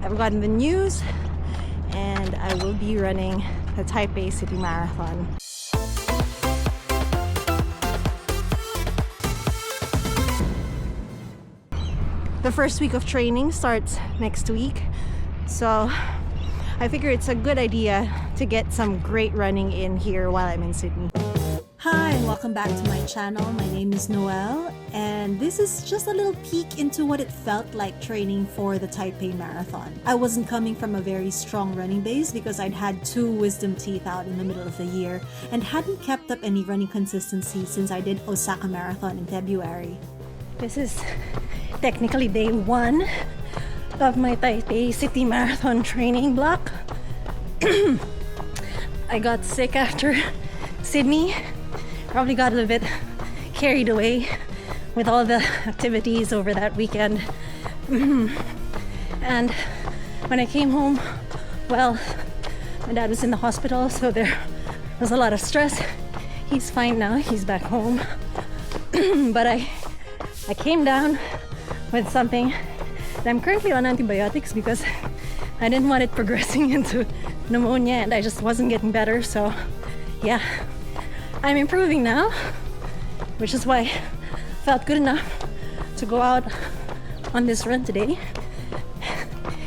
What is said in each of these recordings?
I've gotten the news and I will be running the Taipei City Marathon. The first week of training starts next week, so I figure it's a good idea to get some great running in here while I'm in Sydney. Hi and welcome back to my channel. My name is Noelle and this is just a little peek into what it felt like training for the Taipei Marathon. I wasn't coming from a very strong running base because I'd had 2 wisdom teeth out in the middle of the year and hadn't kept up any running consistency since I did Osaka Marathon in February. This is technically day 1 of my Taipei City Marathon training block. I got sick after Sydney. Probably got a little bit carried away with all the activities over that weekend. And when I came home, well, my dad was in the hospital, so there was a lot of stress. He's fine now, he's back home. But I came down with something. I'm currently on antibiotics because I didn't want it progressing into pneumonia and I just wasn't getting better. So yeah, I'm improving now, which is why I felt good enough to go out on this run today.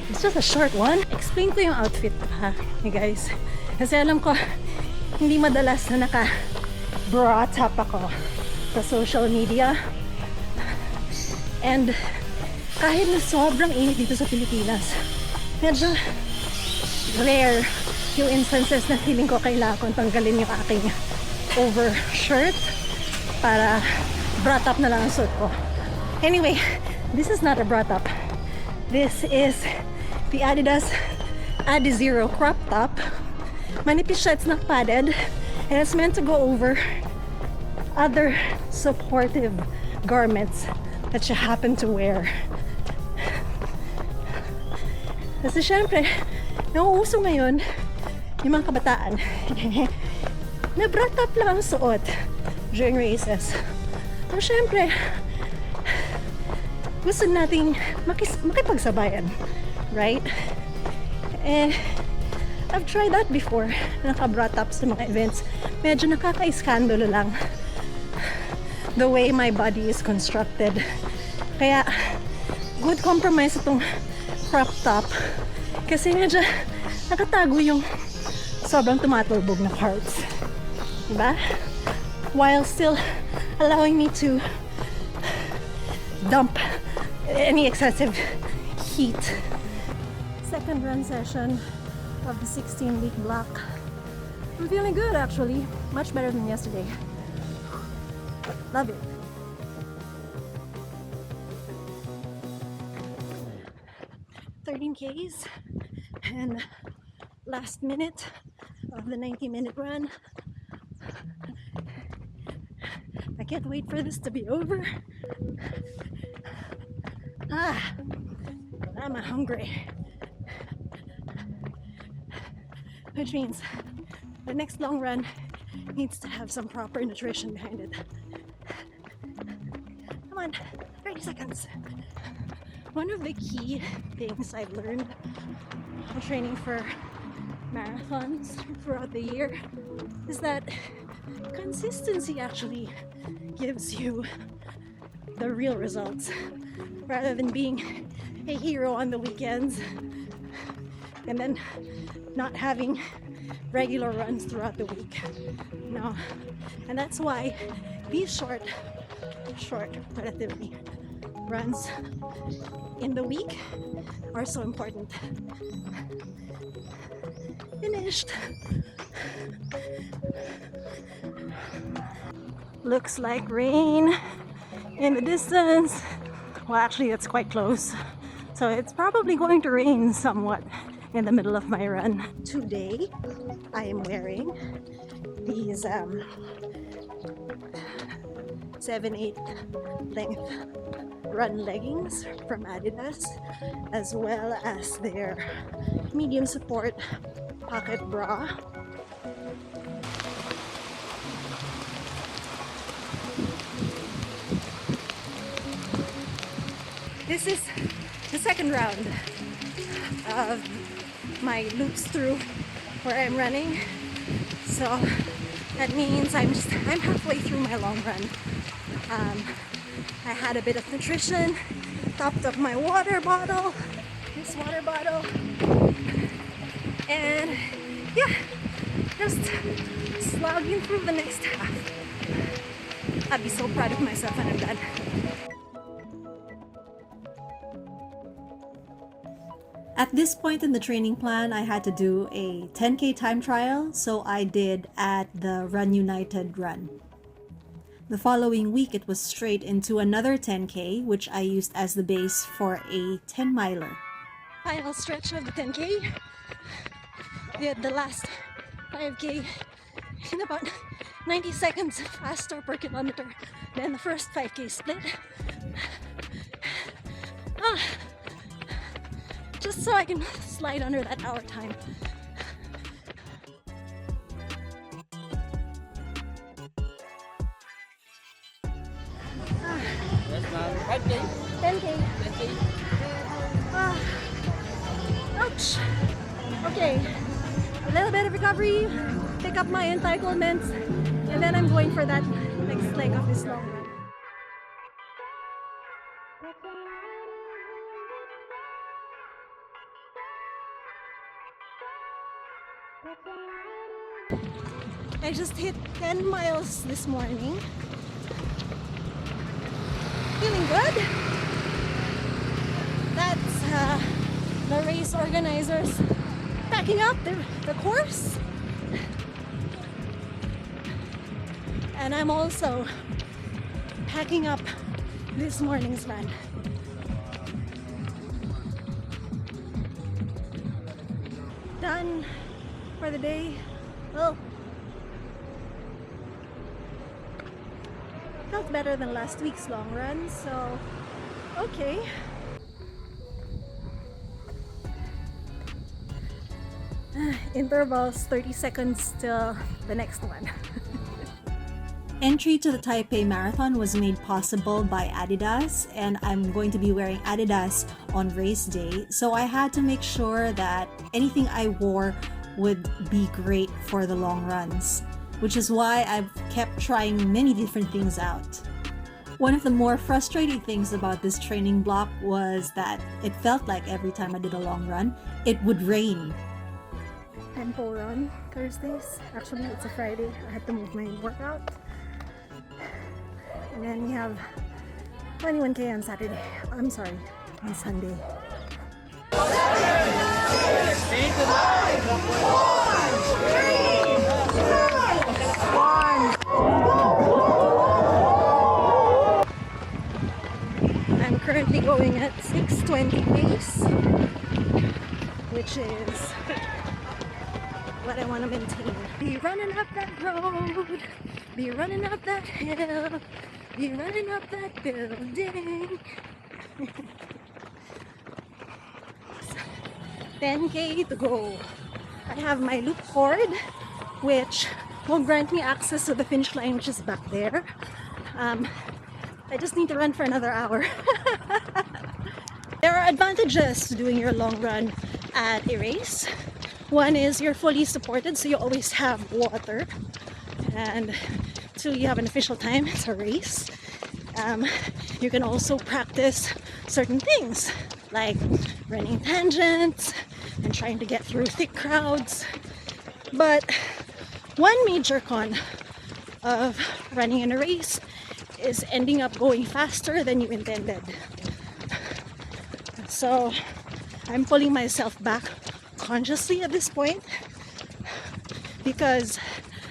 It's just a short one. Explain ko yung outfit ha, you guys. Kasi alam ko, hindi madalas na naka-bra top ako sa social media. And kahit na sobrang init dito sa Pilipinas, medyo rare yung instances na feeling ko kailangan kong tanggalin yung aking over shirt para bra top na lang ang suot ko. Anyway, this is not a bra top. This is the Adidas Adizero crop top. Manipis siya, it's not padded, and it's meant to go over other supportive garments that you happen to wear. Kasi syempre, nauuso ngayon yung mga kabataan na bra top lang ang suot during races. Pero syempre, gusto nating makipagsabayan, right? Eh, I've tried that before, naka-bra top sa mga events. Medyo nakaka-iskandalo lang the way my body is constructed. Kaya, good compromise itong crop top kasi medyo nakatago yung sobrang tumatulbog na parts, diba? While still allowing me to dump any excessive heat. Second run session of the 16-week block. I'm feeling good actually, much better than yesterday. Love it. Ks and last minute of the 90-minute run. I can't wait for this to be over. I'm hungry. Which means the next long run needs to have some proper nutrition behind it. Come on, 30 seconds. One of the key things I've learned while training for marathons throughout the year is that consistency actually gives you the real results rather than being a hero on the weekends and then not having regular runs throughout the week. No, and that's why these short relatively runs in the week are so important. Finished. Looks like rain in the distance. Well, actually, it's quite close. So it's probably going to rain somewhat in the middle of my run. Today, I am wearing these 7/8 length run leggings from Adidas, as well as their medium support pocket bra. This is the second round of my loops through where I'm running. So that means I'm halfway through my long run. I had a bit of nutrition, topped up my water bottle, this water bottle, and yeah, just slogging through the next half. I'd be so proud of myself when I'm done. At this point in the training plan, I had to do a 10K time trial, so I did at the Run United run. The following week, it was straight into another 10K, which I used as the base for a 10-miler. Final stretch of the 10K. Did the last 5K in about 90 seconds faster per kilometer than the first 5K split. Just so I can slide under that hour time. Yes, ma'am. 5K. 10K. Ouch. Okay. A little bit of recovery, pick up my entitlements, and then I'm going for that next leg of this long run. I just hit 10 miles this morning. Feeling good. That's the race organizers packing up the course. And I'm also packing up this morning's run. Done for the day. Well, felt better than last week's long run, so okay. Intervals 30 seconds till the next one. Entry to the Taipei Marathon was made possible by Adidas, and I'm going to be wearing Adidas on race day, so I had to make sure that anything I wore would be great for the long runs, which is why I've kept trying many different things out. One of the more frustrating things about this training block was that it felt like every time I did a long run, it would rain. Tempo run Thursdays. Actually, it's a Friday. I had to move my workout. And then we have 21K on Saturday. I'm sorry, on Sunday. I'm currently going at 6:20 pace, which is what I want to maintain. Be running up that road, be running up that hill, be running up that building. 10K to go. I have my loop cord, which will grant me access to the finish line, which is back there. I just need to run for another hour. There are advantages to doing your long run at a race. One is you're fully supported, so you always have water. And two, you have an official time, it's a race. You can also practice certain things like running tangents and trying to get through thick crowds. But one major con of running in a race is ending up going faster than you intended. So I'm pulling myself back consciously at this point because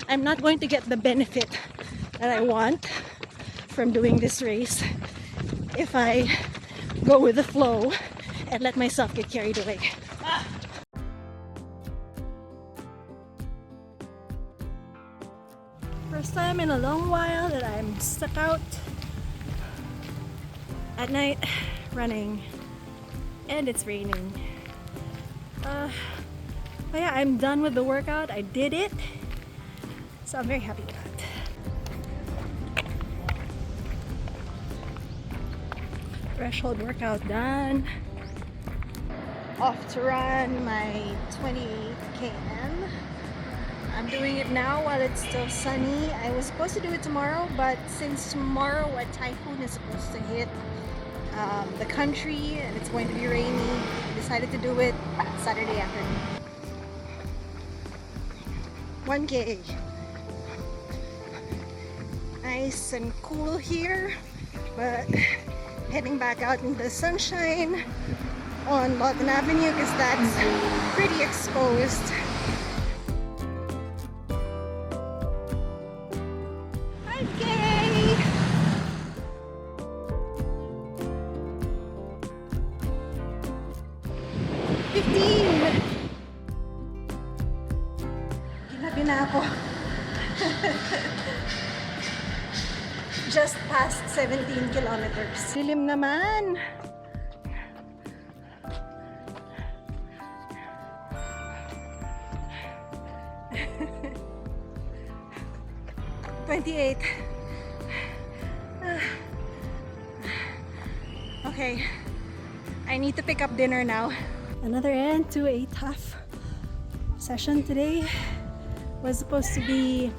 I'm not going to get the benefit that I want from doing this race if I go with the flow and let myself get carried away. First time in a long while that I'm stuck out at night running and it's raining. But yeah, I'm done with the workout. I did it, so I'm very happy with that. Threshold workout done. off to run my 28 km. I'm doing it now while it's still sunny. I was supposed to do it tomorrow, but since tomorrow a typhoon is supposed to hit the country and it's going to be rainy, I decided to do it Saturday afternoon. 1K. Nice and cool here, but heading back out in the sunshine on Lawton Avenue because that's pretty exposed. 5K! 15! Ginabi na ako. Just past 17 kilometers. Dilim naman! Okay, I need to pick up dinner now. Another end to a tough session today. Was supposed to be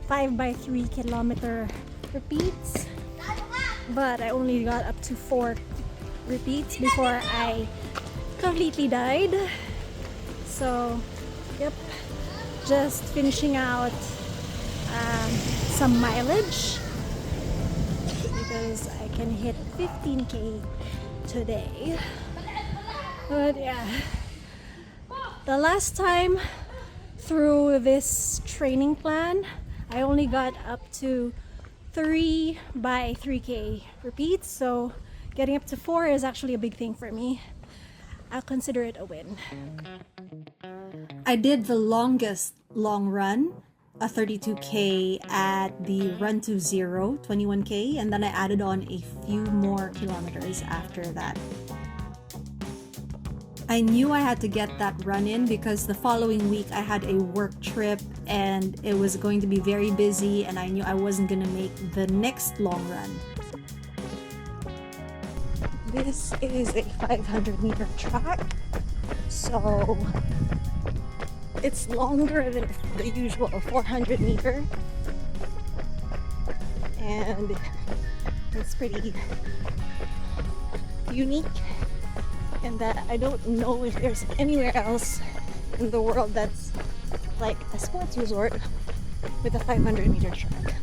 5 by 3 kilometer repeats, but I only got up to 4 repeats before I completely died. So, yep, just finishing out some mileage because I can hit 15K today. But yeah, the last time through this training plan, I only got up to 3 by 3K repeats, so getting up to 4 is actually a big thing for me. I'll consider it a win. I did the longest long run, a 32K at the Run to Zero, 21K, and then I added on a few more kilometers after that. I knew I had to get that run in because the following week I had a work trip and it was going to be very busy, and I knew I wasn't going to make the next long run. This is a 500 meter track, so it's longer than the usual 400 meter, and it's pretty unique in that I don't know if there's anywhere else in the world that's like a sports resort with a 500 meter track.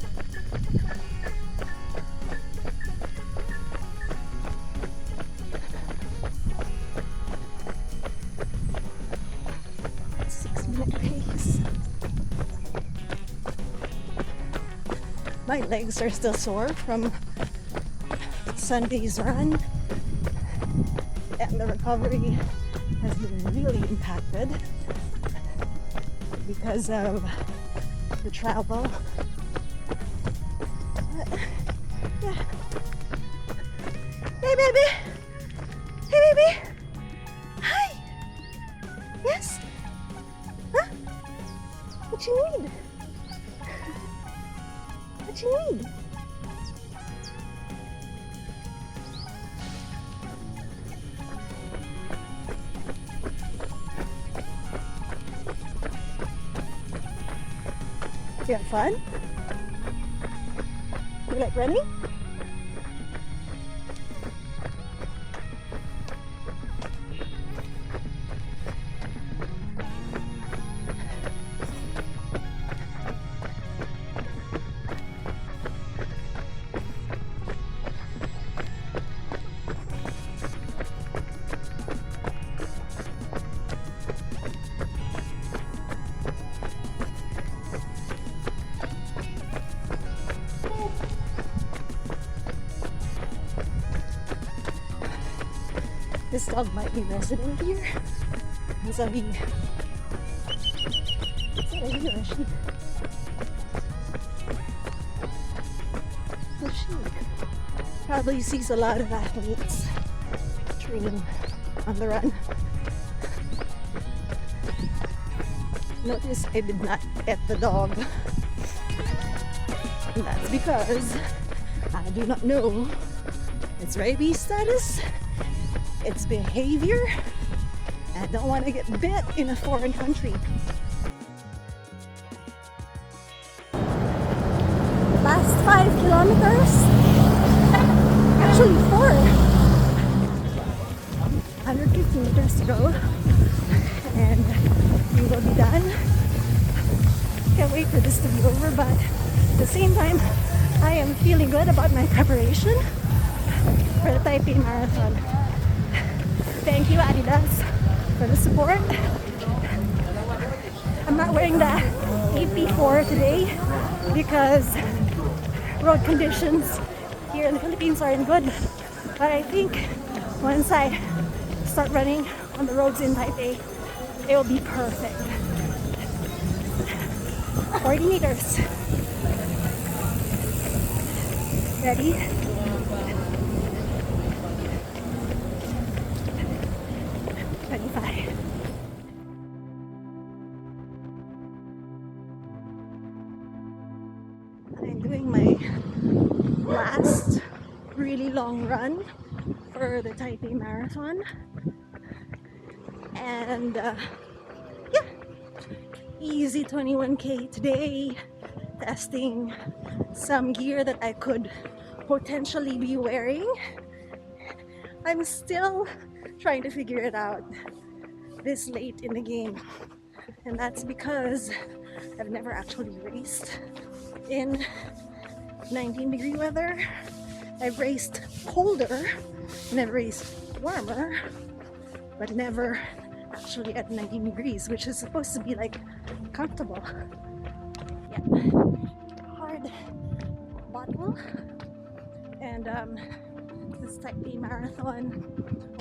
My legs are still sore from Sunday's run, and the recovery has been really impacted because of the travel. But, yeah. Hey baby! Hey baby! Hi! Yes? Huh? What you need? What you need? You have fun? You like running? This dog might be resident here. Is that a he or a she? A she. Probably sees a lot of athletes training on the run. Notice I did not pet the dog. And that's because I do not know its rabies status, its behavior, don't want to get bit in a foreign country. Last 5 kilometers, actually 4, 150 meters to go, and we will be done. Can't wait for this to be over, but at the same time, I am feeling good about my preparation for the Taipei Marathon. Thank you, Adidas, for the support. I'm not wearing the AP4 today because road conditions here in the Philippines aren't good. But I think once I start running on the roads in Taipei, it will be perfect. 40 meters. Ready? I'm doing my last really long run for the Taipei Marathon, and yeah, easy 21k today, testing some gear that I could potentially be wearing. I'm still trying to figure it out this late in the game, and that's because I've never actually raced in 19-degree weather. I've raced colder and I've raced warmer, but never actually at 19 degrees, which is supposed to be like comfortable. Yeah, hard bottle, and this Taipei Marathon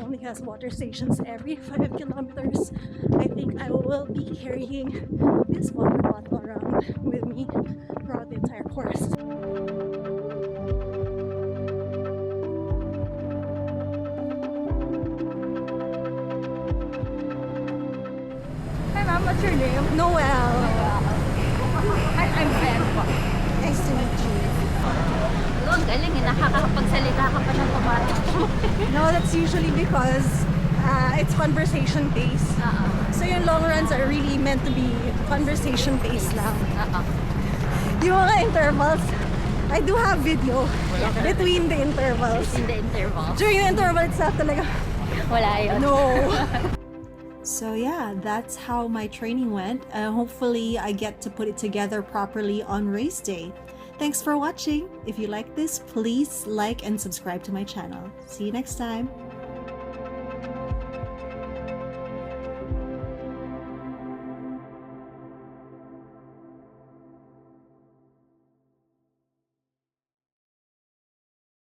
only has water stations every 5 kilometers. I think I will be carrying this water bottle around with me throughout the entire course. Hi ma'am, what's your name? Noel, Hi, I'm Ben po. nice to meet you. Ang galing eh, nakakapagsalita ka pa ng kumain. No, that's usually because it's conversation based. So yung long runs are really meant to be conversation based lang. Yung mga intervals, I do have video between the intervals. In the interval. During the interval itself talaga, Wala yun. no. So yeah, that's how my training went. Hopefully I get to put it together properly on race day. Thanks for watching. If you like this, please like and subscribe to my channel. See you next time.